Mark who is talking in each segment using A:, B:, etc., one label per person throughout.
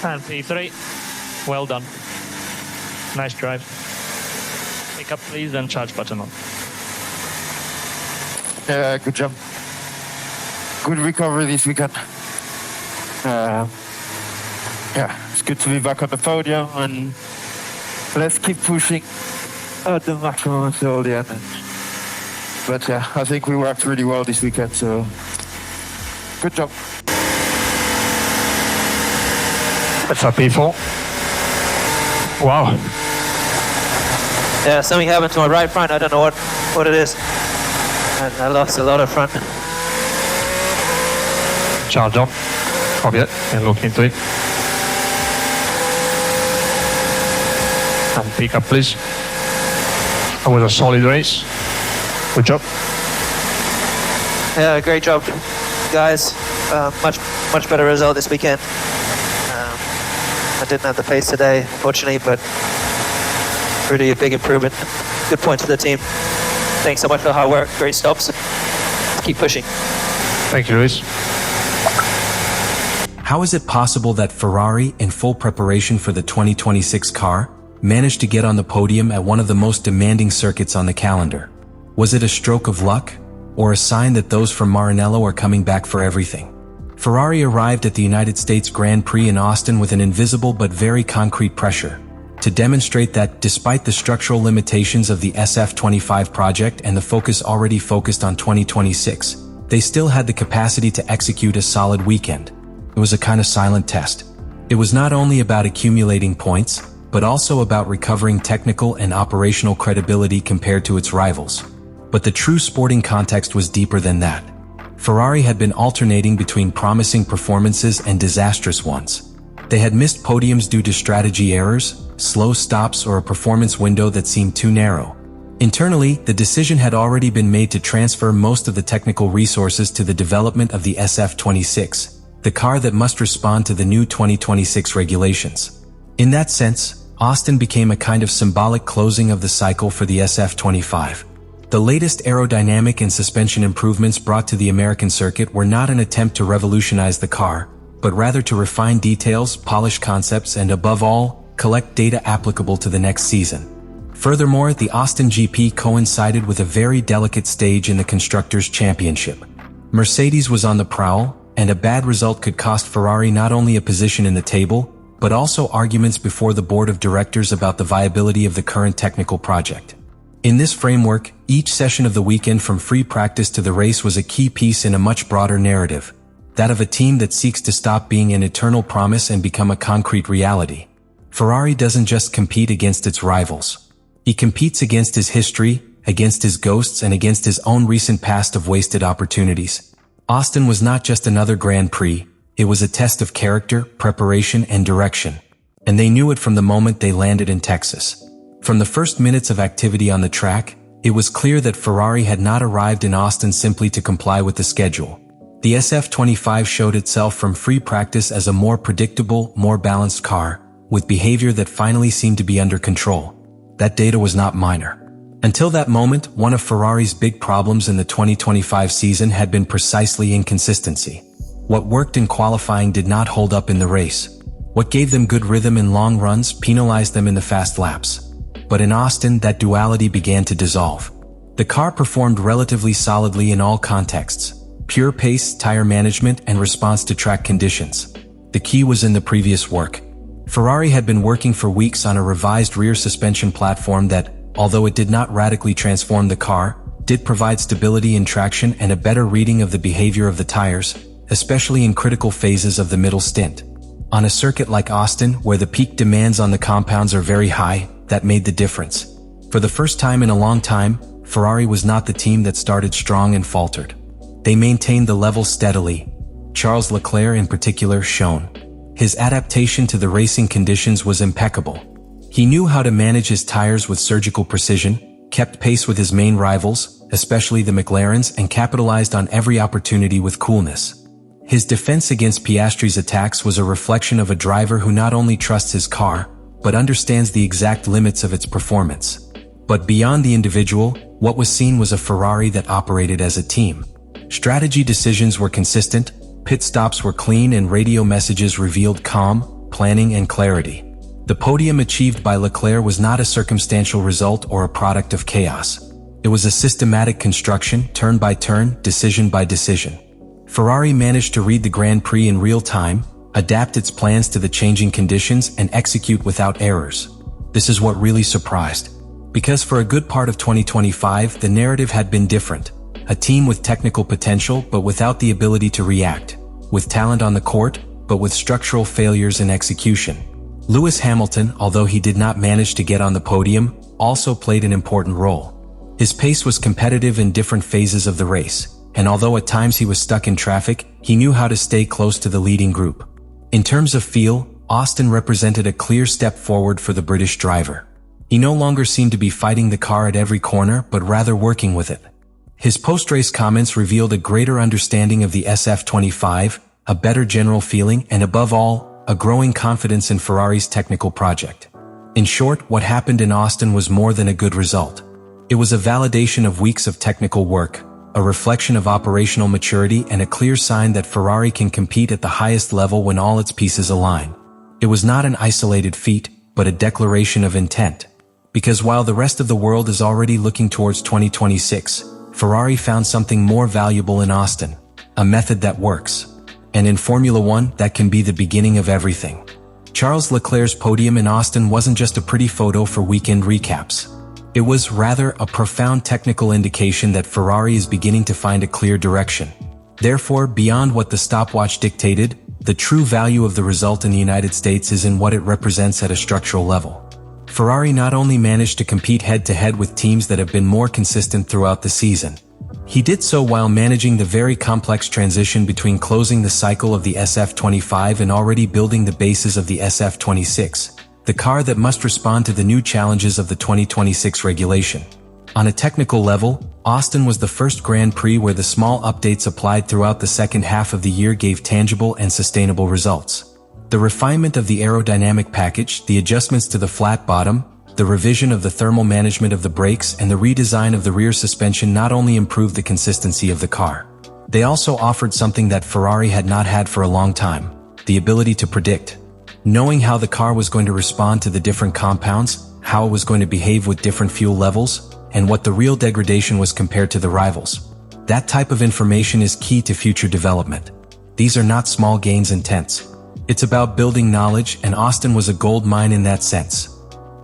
A: And P3. Well done. Nice drive. Pick up please and charge button on.
B: Yeah, good job. Good recovery this weekend. Yeah, it's good to be back on the podium, and let's keep pushing at the maximum until the end. But yeah, I think we worked really well this weekend, so good job.
A: That's our P4. Wow.
C: Yeah, something happened to my right front. I don't know what it is. And I lost a lot of front.
A: Charge on. Copy it and look into it. And pick up please. That was a solid race. Good job.
C: Yeah, great job, guys. Much better result this weekend. I didn't have the pace today, unfortunately, but really a big improvement. Good point to the team. Thanks so much for the hard work. Great stops. Keep pushing.
A: Thank you, Luis.
D: How is it possible that Ferrari, in full preparation for the 2026 car, managed to get on the podium at one of the most demanding circuits on the calendar? Was it a stroke of luck, or a sign that those from Maranello are coming back for everything? Ferrari arrived at the United States Grand Prix in Austin with an invisible but very concrete pressure, to demonstrate that despite the structural limitations of the SF25 project and the focus already focused on 2026, they still had the capacity to execute a solid weekend. It was a kind of silent test. It was not only about accumulating points, but also about recovering technical and operational credibility compared to its rivals. But the true sporting context was deeper than that. Ferrari had been alternating between promising performances and disastrous ones. They had missed podiums due to strategy errors, slow stops, or a performance window that seemed too narrow. Internally, the decision had already been made to transfer most of the technical resources to the development of the SF26, the car that must respond to the new 2026 regulations. In that sense, Austin became a kind of symbolic closing of the cycle for the SF25. The latest aerodynamic and suspension improvements brought to the American circuit were not an attempt to revolutionize the car, but rather to refine details, polish concepts, and above all, collect data applicable to the next season. Furthermore, the Austin GP coincided with a very delicate stage in the Constructors' Championship. Mercedes was on the prowl, and a bad result could cost Ferrari not only a position in the table, but also arguments before the board of directors about the viability of the current technical project. In this framework, each session of the weekend from free practice to the race was a key piece in a much broader narrative, that of a team that seeks to stop being an eternal promise and become a concrete reality. Ferrari doesn't just compete against its rivals. He competes against his history, against his ghosts, and against his own recent past of wasted opportunities. Austin was not just another Grand Prix, it was a test of character, preparation, and direction. And they knew it from the moment they landed in Texas. From the first minutes of activity on the track, it was clear that Ferrari had not arrived in Austin simply to comply with the schedule. The SF25 showed itself from free practice as a more predictable, more balanced car, with behavior that finally seemed to be under control. That data was not minor. Until that moment, one of Ferrari's big problems in the 2025 season had been precisely inconsistency. What worked in qualifying did not hold up in the race. What gave them good rhythm in long runs penalized them in the fast laps. But in Austin, that duality began to dissolve. The car performed relatively solidly in all contexts: pure pace, tire management, and response to track conditions. The key was in the previous work. Ferrari had been working for weeks on a revised rear suspension platform that, although it did not radically transform the car, did provide stability in traction and a better reading of the behavior of the tires, especially in critical phases of the middle stint. On a circuit like Austin, where the peak demands on the compounds are very high, that made the difference. For the first time in a long time, Ferrari was not the team that started strong and faltered. They maintained the level steadily. Charles Leclerc in particular shone. His adaptation to the racing conditions was impeccable. He knew how to manage his tires with surgical precision, kept pace with his main rivals, especially the McLarens, and capitalized on every opportunity with coolness. His defense against Piastri's attacks was a reflection of a driver who not only trusts his car, but understands the exact limits of its performance. But beyond the individual, what was seen was a Ferrari that operated as a team. Strategy decisions were consistent, pit stops were clean, and radio messages revealed calm, planning and clarity. The podium achieved by Leclerc was not a circumstantial result or a product of chaos. It was a systematic construction, turn by turn, decision by decision. Ferrari managed to read the Grand Prix in real time, adapt its plans to the changing conditions, and execute without errors. This is what really surprised. Because for a good part of 2025, the narrative had been different. A team with technical potential but without the ability to react. With talent on the court, but with structural failures in execution. Lewis Hamilton, although he did not manage to get on the podium, also played an important role. His pace was competitive in different phases of the race, and although at times he was stuck in traffic, he knew how to stay close to the leading group. In terms of feel, Austin represented a clear step forward for the British driver. He no longer seemed to be fighting the car at every corner, but rather working with it. His post-race comments revealed a greater understanding of the SF25, a better general feeling, and above all, a growing confidence in Ferrari's technical project. In short, what happened in Austin was more than a good result. It was a validation of weeks of technical work, a reflection of operational maturity, and a clear sign that Ferrari can compete at the highest level when all its pieces align. It was not an isolated feat, but a declaration of intent. Because while the rest of the world is already looking towards 2026, Ferrari found something more valuable in Austin, a method that works. And in Formula One, that can be the beginning of everything. Charles Leclerc's podium in Austin wasn't just a pretty photo for weekend recaps. It was rather a profound technical indication that Ferrari is beginning to find a clear direction. Therefore, beyond what the stopwatch dictated, the true value of the result in the United States is in what it represents at a structural level. Ferrari not only managed to compete head-to-head with teams that have been more consistent throughout the season. He did so while managing the very complex transition between closing the cycle of the SF25 and already building the bases of the SF26, the car that must respond to the new challenges of the 2026 regulation. On a technical level, Austin was the first Grand Prix where the small updates applied throughout the second half of the year gave tangible and sustainable results. The refinement of the aerodynamic package, the adjustments to the flat bottom, the revision of the thermal management of the brakes, and the redesign of the rear suspension not only improved the consistency of the car. They also offered something that Ferrari had not had for a long time, the ability to predict. Knowing how the car was going to respond to the different compounds, how it was going to behave with different fuel levels, and what the real degradation was compared to the rivals. That type of information is key to future development. These are not small gains in tenths. It's about building knowledge, and Austin was a gold mine in that sense.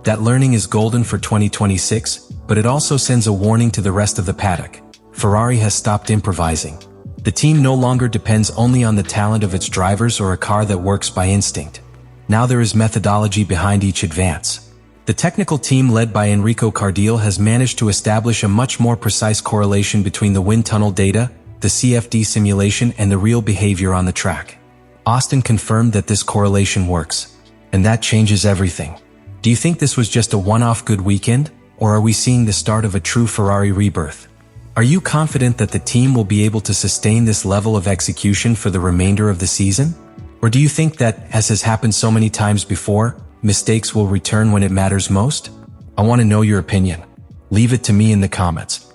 D: That learning is golden for 2026, but it also sends a warning to the rest of the paddock. Ferrari has stopped improvising. The team no longer depends only on the talent of its drivers or a car that works by instinct. Now there is methodology behind each advance. The technical team led by Enrico Cardiel has managed to establish a much more precise correlation between the wind tunnel data, the CFD simulation, and the real behavior on the track. Austin confirmed that this correlation works. And that changes everything. Do you think this was just a one-off good weekend, or are we seeing the start of a true Ferrari rebirth? Are you confident that the team will be able to sustain this level of execution for the remainder of the season? Or do you think that, as has happened so many times before, mistakes will return when it matters most? I want to know your opinion. Leave it to me in the comments.